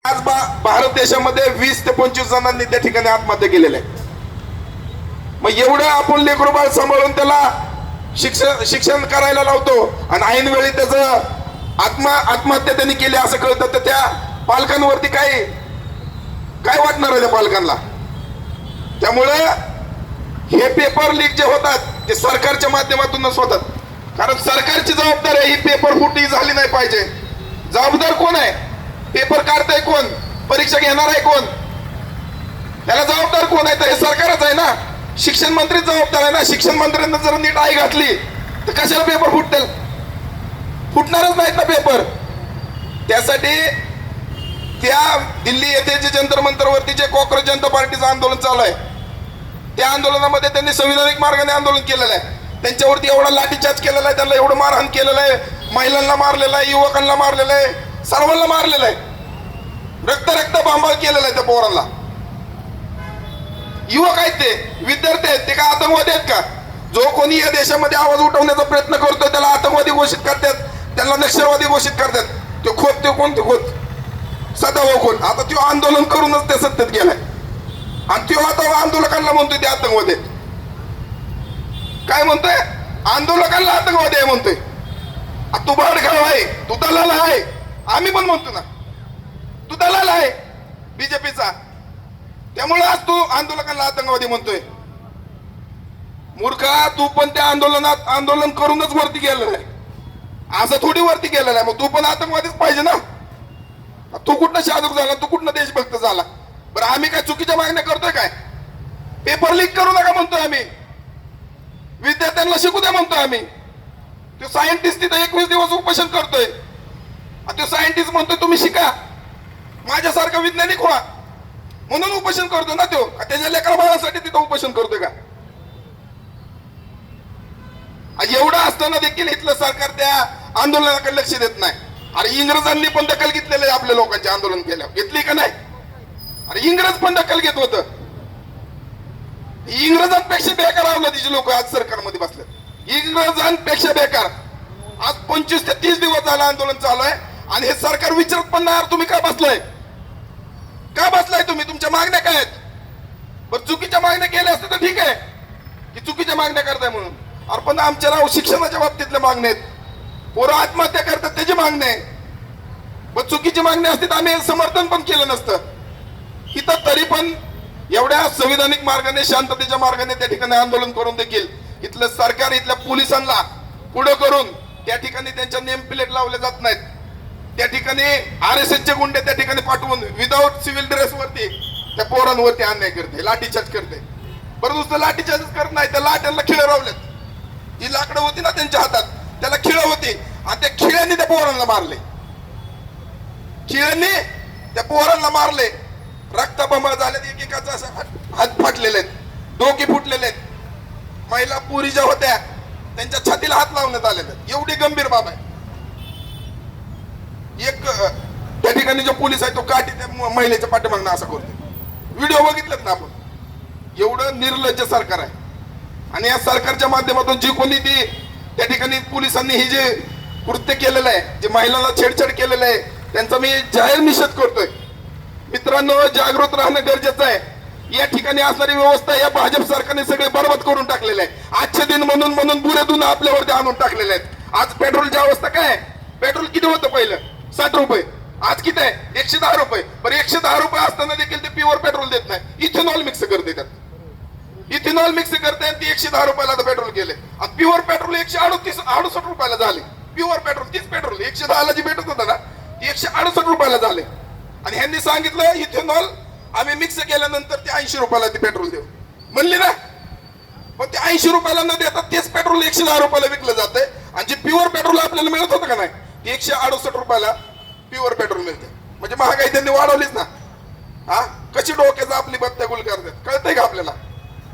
आज भारत देशामध्ये 20 ते 25 जणांनी त्या ठिकाणी आत्महत्या केलेल्या आहेत. मग एवढं आपण लेकरू बाळ सांभाळून त्याला शिक्षण करायला लावतो आणि ऐन वेळी त्याचं आत्महत्या त्यांनी केली असं कळतं, तर त्या पालकांवरती काय वाटणार आहे त्या पालकांना? त्यामुळे हे पेपर लीक जे होतात ते सरकारच्या माध्यमातूनच होतात, कारण सरकारची जबाबदारी आहे ही पेपर फुटी झाली नाही पाहिजे. जबाबदार कोण आहे? पेपर काढताय कोण? परीक्षा घेणार आहे कोण? त्याला जबाबदार कोण आहे? तर हे सरकारच आहे ना. शिक्षण मंत्री जबाबदार आहे ना. शिक्षण मंत्र्यांना जर नीट आई घातली तर कशाला पेपर फुटतील? फुटणारच नाहीत ना पेपर. त्यासाठी त्या दिल्ली येथे जे जंतर मंतरवरती जे कॉक्रोच जनता पार्टीचं आंदोलन चालू आहे, त्या आंदोलनामध्ये त्यांनी संविधानिक मार्गाने आंदोलन केलेलं आहे. त्यांच्यावरती एवढा लाठीचार्ज केलेला आहे, त्यांना एवढं मारहाण केलेलं आहे, महिलांना मारलेलं आहे, युवकांना मारलेलं आहे, सर्वांना मारलेलं आहे, रक्त बांबाळ केलेलं आहे त्या पोरांना. युवक आहेत ते, विद्यार्थी आहेत ते, का आतंकवादी आहेत का? जो कोणी या देशामध्ये आवाज उठवण्याचा प्रयत्न करतोय त्याला आतंकवादी घोषित करतात, त्यांना नक्षलवादी घोषित करतात. ते खोत, ते कोण? ते खोत सदाभाऊ खोत. आता तो आंदोलन करूनच ते सत्तेत गेलाय आणि तो आता आंदोलकांना म्हणतोय ते आतंकवादी आहेत. काय म्हणतोय? आंदोलकांना आतंकवादी आहे म्हणतोय. तू भाडखाव आहे, तू दलाल आहे. आम्ही पण म्हणतो ना, तू दलाल आहे बीजेपीचा, त्यामुळे आज तू आंदोलकांना आतंकवादी म्हणतोय. मूर्खा, तू पण त्या आंदोलनात आंदोलन करूनच वरती गेलेला आहे, असं थोडी वरती गेलेला आहे. मग तू पण आतंकवादीच पाहिजे ना. तू कुठनं शाहरुख झाला? तू कुठनं देशभक्त झाला? बरं, आम्ही काय चुकीच्या मागण्या करतोय काय? पेपर लीक करू नका म्हणतोय आम्ही, विद्यार्थ्यांना शिकू द्या म्हणतोय आम्ही. तो सायंटिस्ट तिथं 21 दिवस उपोषण करतोय. तो सायंटिस्ट म्हणतोय तुम्ही शिका, माझ्यासारखा वैज्ञानिक व्हा, म्हणून उपोषण करतो ना. तो त्याच्या लेकरा बाळासाठी तिथं उपोषण करतोय का? एवढं असताना देखील इथलं सरकार त्या आंदोलनाकडे लक्ष देत नाही. अरे इंग्रजांनी पण दखल घेतलेलं आहे आपल्या लोकांचे आंदोलन केलं, घेतली का नाही? अरे इंग्रज पण दखल घेत होत. इंग्रजांपेक्षा बेकार आवलं तिचे लोक आज सरकारमध्ये बसले. इंग्रजांपेक्षा बेकार. आज 25 ते 30 दिवस झाला आंदोलन चालू आहे आणि हे सरकार विचारत पण नाही तुम्ही का बसलाय, का बसलाय तुम्ही, तुमच्या मागण्या काय आहेत? पण चुकीच्या मागण्या केल्या असत्या तर ठीक आहे की चुकीच्या मागण्या करताय म्हणून. अरे पण आमच्या नाव शिक्षणाच्या बाबतीतल्या मागण्या आहेत, पोरं आत्महत्या करतात त्याची मागणी आहे. पण चुकीची मागणी असते तर आम्ही समर्थन पण केलं नसतं. इथं तरी पण एवढ्या संविधानिक मार्गाने, शांततेच्या मार्गाने त्या ठिकाणी आंदोलन करून देखील इथलं सरकार इथल्या पोलिसांना पुढं करून त्या ठिकाणी त्यांच्या नेम प्लेट लावल्या जात नाहीत. त्या ठिकाणी RSS चे गुंडे त्या ठिकाणी पाठवून विदाऊट सिव्हिल ड्रेस वरती त्या पोरांवरती अन्याय करते, लाठीचार्ज करते. बरं, नुसतं लाठीचार्ज करत नाही, त्या लाट्यांना खिळं लावल्यात. जी लाकडं होती ना त्यांच्या हातात, त्याला खिळं होती आणि त्या खिळ्यांनी त्या पोरांना मारले. खिळ्यांनी त्या पोरांना मारले, रक्तबंबाळ झाले, एकेकाचा असं हात फाटलेले आहेत, डोके फुटलेले आहेत. महिला पुरी ज्या होत्या त्यांच्या छातीला हात लावण्यात आलेले. एवढी गंभीर बाब आहे. एक त्या ठिकाणी जो पोलीस आहे तो काठी त्या महिलेच्या पाठीमागनं असा करतो. व्हिडिओ बघितलेत ना आपण. एवढं निर्लज्ज सरकार आहे. आणि या सरकारच्या माध्यमातून जी कोणी ती त्या ठिकाणी पोलिसांनी ही जे कृत्य केलेलं आहे, जे महिलांना छेडछाड केलेलं आहे, त्यांचा मी जाहीर निषेध करतोय. मित्रांनो, जागृत राहणं गरजेचं आहे. या ठिकाणी असणारी व्यवस्था या भाजप सरकारने सगळे बरबाद करून टाकलेले आहे. आजचे दिन म्हणून बुरेदून आपल्यावरती आणून टाकलेले आहेत. आज पेट्रोलची अवस्था काय? पेट्रोल किती होतं पहिलं? 60 रुपये. आज किती आहे? 110 रुपये. बरं, 110 रुपये असताना देखील ते प्युअर पेट्रोल देत नाही, इथेनॉल मिक्स करते. त्यात इथेनॉल मिक्स करते आणि ती 110 रुपयाला आता पेट्रोल गेले. आणि प्युअर पेट्रोल 168 रुपयाला झाले. प्युअर पेट्रोल, तीच पेट्रोल 110 ला जी भेटत होता ना, ती 168 रुपयाला झाले. आणि ह्यांनी सांगितलं इथेनॉल आम्ही मिक्स केल्यानंतर ते 80 रुपयाला ते पेट्रोल देऊ म्हणले ना. पण ते 80 रुपयाला न देतात तेच पेट्रोल 110 रुपयाला विकलं जातंय. आणि जे प्युअर पेट्रोल आपल्याला मिळत होतं का नाही, ते 168 रुपयाला प्युअर पेट्रोल मिळते. म्हणजे महागाई त्यांनी वाढवलीच ना. हा, कशी डोक्याचा आपली बत्त्या गुल करतात, कळतंय का आपल्याला?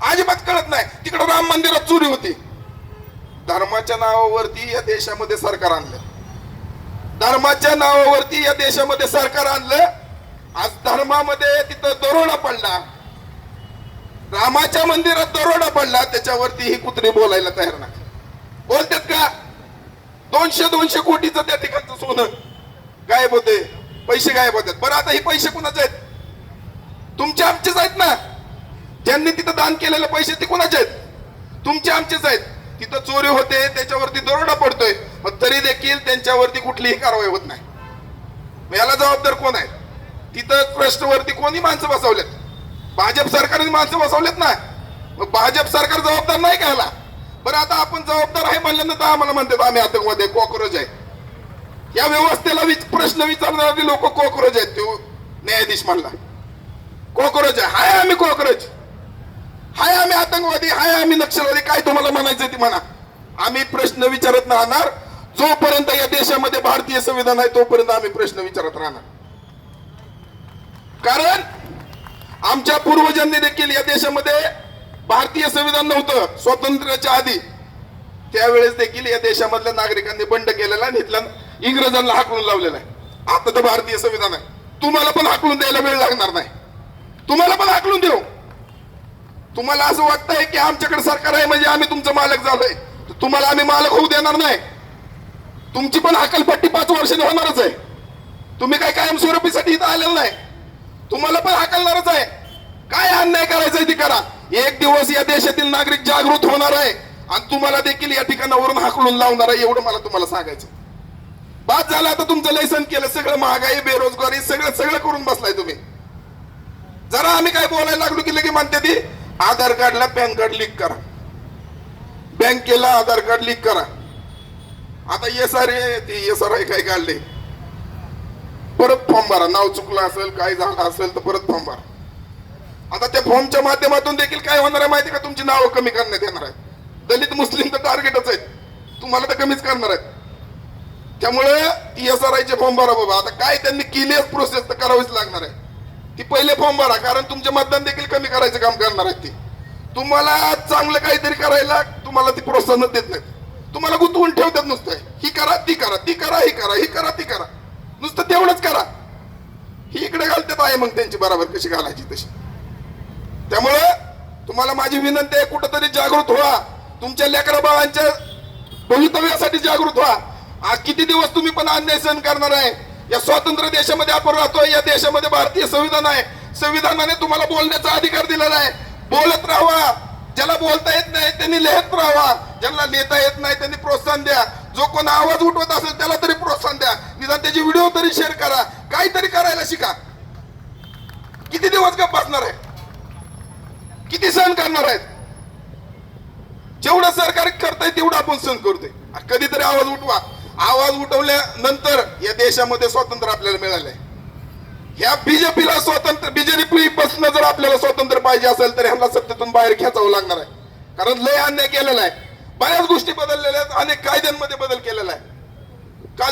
अजिबात कळत नाही. तिकडे राम मंदिरात चोरी होती. धर्माच्या नावावरती या देशामध्ये सरकार आणलं. धर्माच्या नावावरती या देशामध्ये सरकार आणलं. आज धर्मामध्ये तिथं दरोडा पडला, रामाच्या मंदिरात दरोडा पडला, त्याच्यावरती ही कुत्री बोलायला तयार नाही. बोलतात का? 200 कोटीचं त्या ठिकाणचं सोनं गायब होते. पैसे गायब होतात. बरं आता हे पैसे कुणाचे आहेत? तुमचे आमचेच आहेत ना. ज्यांनी तिथं दान केलेले पैसे ते कुणाचे आहेत? तुमचे आमचेच आहेत. तिथं चोरी होते, त्याच्यावरती दरोडा पडतोय, पण तरी देखील त्यांच्यावरती कुठलीही कारवाई होत नाही. मग याला जबाबदार कोण आहे? तिथं ट्रस्टवरती कोणी माणसं बसवलेत? भाजप सरकारने माणसं बसवलेत ना. मग भाजप सरकार जबाबदार नाही का याला? बरं आता आपण जबाबदार आहे म्हणल्यानंतर आम्हाला म्हणतात आम्ही आतंकवादी आहे, कॉक्रोच आहे. या व्यवस्थेला प्रश्न विचारणारे लोक कॉक्रोच आहेत. तो न्यायाधीश म्हणला कॉक्रोच आहे. हाय आम्ही कॉक्रोच, हाय आम्ही आतंकवादी, हाय आम्ही नक्षलवादी, काय तुम्हाला म्हणायचं ते म्हणा. आम्ही प्रश्न विचारत राहणार. जोपर्यंत या देशामध्ये भारतीय संविधान आहे तोपर्यंत आम्ही प्रश्न विचारत राहणार. कारण आमच्या पूर्वजांनी देखील या देशामध्ये भारतीय संविधान नव्हतं स्वातंत्र्याच्या आधी, त्यावेळेस देखील या देशामधल्या नागरिकांनी बंड केलेला आणि इथल्या इंग्रजांना हाकलून लावलेला आहे. आता तर भारतीय संविधान आहे. तुम्हाला पण हाकलून द्यायला वेळ लागणार नाही. तुम्हाला पण हाकलून देऊ. तुम्हाला असं वाटतंय की आमच्याकडे सरकार आहे म्हणजे आम्ही तुमचं मालक झालोय, तुम्हाला आम्ही मालक होऊ देणार नाही. तुमची पण हकालपट्टी 5 वर्षांनी होणारच आहे. तुम्ही काय कायमस्वरूपीसाठी इथं आलेलं नाही. तुम्हाला पण हाकलणारच आहे. काय अन्याय करायचंय ते करा. एक दिवस या देशातील नागरिक जागृत होणार आहे आणि तुम्हाला देखील या ठिकाणावरून हाकलून लावणार आहे. एवढं मला तुम्हाला सांगायचं. बाद झालं आता तुमचं लायसन केलं, सगळं महागाई, बेरोजगारी सगळं सगळं करून बसलाय तुम्ही. जरा आम्ही काय बोलायला लागलो की लगे म्हणते ती आधार कार्डला पॅन कार्ड लिंक करा, बँकेला आधार कार्ड लिंक करा. आता SRA काय काढले, परत फॉर्म भरा. नाव चुकलं असेल, काय झालं असेल तर परत फॉर्म भरा. आता त्या फॉर्मच्या माध्यमातून देखील काय होणार आहे माहिती का? तुमची नावं कमी करण्यात येणार आहेत. दलित मुस्लिम तर टार्गेटच आहेत, तुम्हाला तर कमीच करणार आहेत. त्यामुळे SRAचे फॉर्म भरा बाबा. आता काय त्यांनी केली प्रोसेस तर करावीच लागणार आहे. ती पहिले फॉर्म भरा, कारण तुमचे मतदान देखील कमी करायचं काम करणार आहेत ती. तुम्हाला चांगलं काहीतरी करायला तुम्हाला ती प्रोत्साहन देत नाहीत. तुम्हाला गुंतवून ठेवतात नुसतं. ही करा, ती करा, ती करा, ही करा, ही करा, ती करा, नुसतं तेवढंच करा. ही इकडे घालतात आहे मग त्यांची बरोबर कशी घालायची तशी. त्यामुळे तुम्हाला माझी विनंती आहे, कुठंतरी जागृत व्हा. तुमच्या लेकरा बाळांच्या भवितव्यासाठी जागृत व्हा. आज किती दिवस तुम्ही पण अन्याय सहन करणार आहे? या स्वतंत्र देशामध्ये आपण राहतोय. या देशामध्ये भारतीय संविधान आहे. संविधानाने तुम्हाला बोलण्याचा अधिकार दिलेला आहे. बोलत राहावा. ज्याला बोलता येत नाही त्यांनी लिहित राहावा. ज्यांना लिहिता येत नाही त्यांनी प्रोत्साहन द्या. जो कोण आवाज उठवत असेल त्याला तरी प्रोत्साहन द्या. निदान त्याची व्हिडिओ तरी शेअर करा. काहीतरी करायला शिका. किती दिवस गप्प बसणार आहे? किती सहन करणार आहेत? जेवढं सरकार करताय तेवढं आपण सहन करतोय. कधीतरी आवाज उठवा. आवाज उठवल्यानंतर या देशामध्ये स्वातंत्र्य आपल्याला मिळालंय. ह्या बीजेपीला स्वातंत्र्य, बीजेपी पासून जर आपल्याला स्वातंत्र्य पाहिजे असेल तर ह्यांना सत्तेतून बाहेर खेचावं लागणार आहे. कारण लय अन्याय केलेला आहे. बऱ्याच गोष्टी बदललेल्या आहेत. अनेक कायद्यांमध्ये बदल केलेला आहे. काल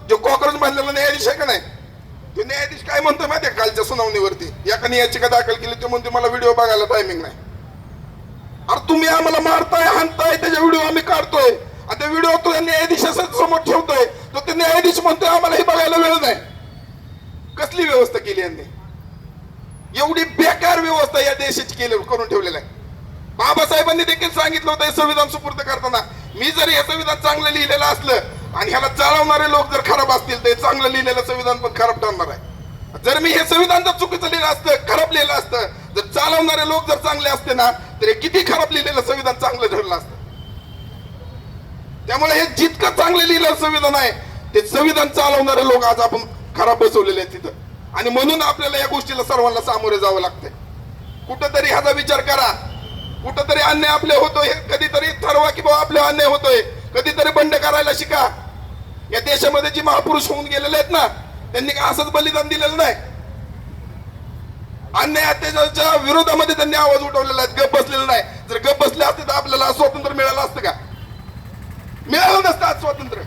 जो कॉक्रोच बांधलेला न्यायाधीश आहे का नाही, तो न्यायाधीश काय म्हणतो माहिती आहे? कालच्या सुनावणीवरती एकाने याचिका दाखल केली. तो म्हणतो मला व्हिडिओ बघायला टायमिंग नाही. अरे तुम्ही आम्हाला मारताय, हाणताय, त्याचे व्हिडिओ आम्ही काढतोय. आता व्हिडिओ तो न्यायाधीशासमोर ठेवतोय, तो ते न्यायाधीश म्हणतोय आम्हाला हे बघायला वेळ नाही. कसली व्यवस्था केली यांनी? एवढी बेकार व्यवस्था या देशाची करून ठेवलेली आहे. बाबासाहेबांनी देखील सांगितलं होतं संविधान सुपूर्द करताना, मी जर हे संविधान चांगलं लिहिलेलं असलं आणि ह्याला चालवणारे लोक जर खराब असतील तर चांगलं लिहिलेलं संविधान पण खराब ठरणार आहे. जर मी हे संविधान जर चुकीचं लिहिलं असतं, खराब लिहिलं असतं, जर चालवणारे लोक जर चांगले असते ना तर किती खराब लिहिलेलं संविधान चांगलं ठरलं असतं. त्यामुळे हे जितकं चांगलं लिहिलेलं संविधान आहे ते संविधान चालवणारे लोक आज आपण खराब बसवलेले आहेत तिथं. आणि म्हणून आपल्याला या गोष्टीला सर्वांना सामोरे जावं लागतंय. कुठंतरी ह्याचा विचार करा. कुठंतरी अन्याय आपले होतोय, कधीतरी ठरवा की बाबा आपले अन्याय होतोय. कधीतरी बंड करायला शिका. या देशामध्ये जी महापुरुष होऊन गेलेले आहेत ना त्यांनी काय असंच बलिदान दिलेलं नाही. अन्याय अत्याचाराच्या विरोधामध्ये त्यांनी आवाज उठवलेला आहे, गप बसलेला नाही. जर गप बसले असते तर आपल्याला स्वातंत्र्य मिळालं असतं का? मिळालं नसतं आज स्वातंत्र्य.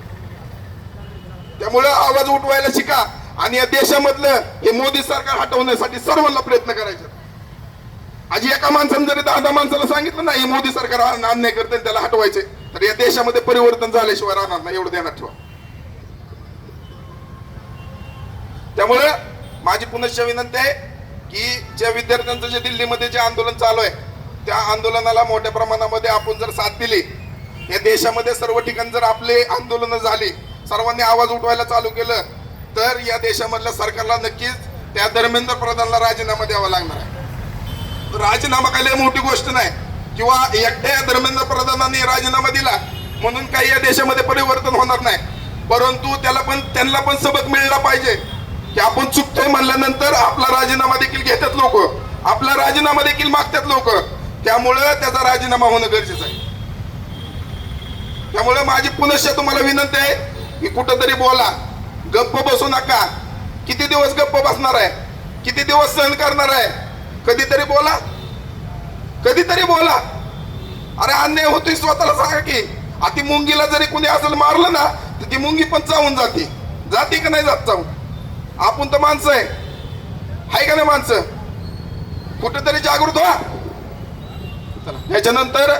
त्यामुळे आवाज उठवायला शिका आणि या देशामधलं हे मोदी सरकार हटवण्यासाठी सर्वांना प्रयत्न करायचे. आज एका माणसाने जरी 10 माणसाला सांगितलं ना हे मोदी सरकार अन्याय करते त्याला हटवायचे, तर या देशामध्ये परिवर्तन झाल्याशिवाय राहणार नाही. एवढं ध्यानात ठेवा. त्यामुळे माझी पुनश्च विनंती आहे की ज्या विद्यार्थ्यांचं जे दिल्लीमध्ये जे आंदोलन चालू आहे त्या आंदोलनाला मोठ्या प्रमाणामध्ये आपण जर साथ दिली, या देशामध्ये सर्व ठिकाणी जर आपले आंदोलन झाली, सर्वांनी आवाज उठवायला चालू केलं तर या देशामधल्या सरकारला नक्कीच त्या धर्मेंद्र प्रधानला राजीनामा द्यावा लागणार आहे. राजीनामा काय लय मोठी गोष्ट नाही, किंवा एकट्या धर्मेंद्र प्रधानांनी राजीनामा दिला म्हणून काही या देशामध्ये परिवर्तन होणार नाही. परंतु त्यांना पण सबक मिळला पाहिजे की आपण चुकतोय म्हणल्यानंतर आपला राजीनामा देखील घेतात लोक, आपला राजीनामा देखील मागतात लोक. त्यामुळे त्याचा राजीनामा होणं गरजेचं आहे. त्यामुळे माझी पुनश्च तुम्हाला विनंती आहे की कुठंतरी बोला, गप्प बसू नका. किती दिवस गप्प बसणार आहे, किती दिवस सहन करणार आहे? कधीतरी बोला, कधीतरी बोला. अरे अन्याय होतोय स्वतःला सांगा की. ती मुंगीला जरी कुणी असेल मारलं ना तर ती मुंगी पण चावून जाते का नाही जात चावून? आपण तर माणसं आहे का नाही माणसं? कुठेतरी जागृत व्हा. याच्यानंतर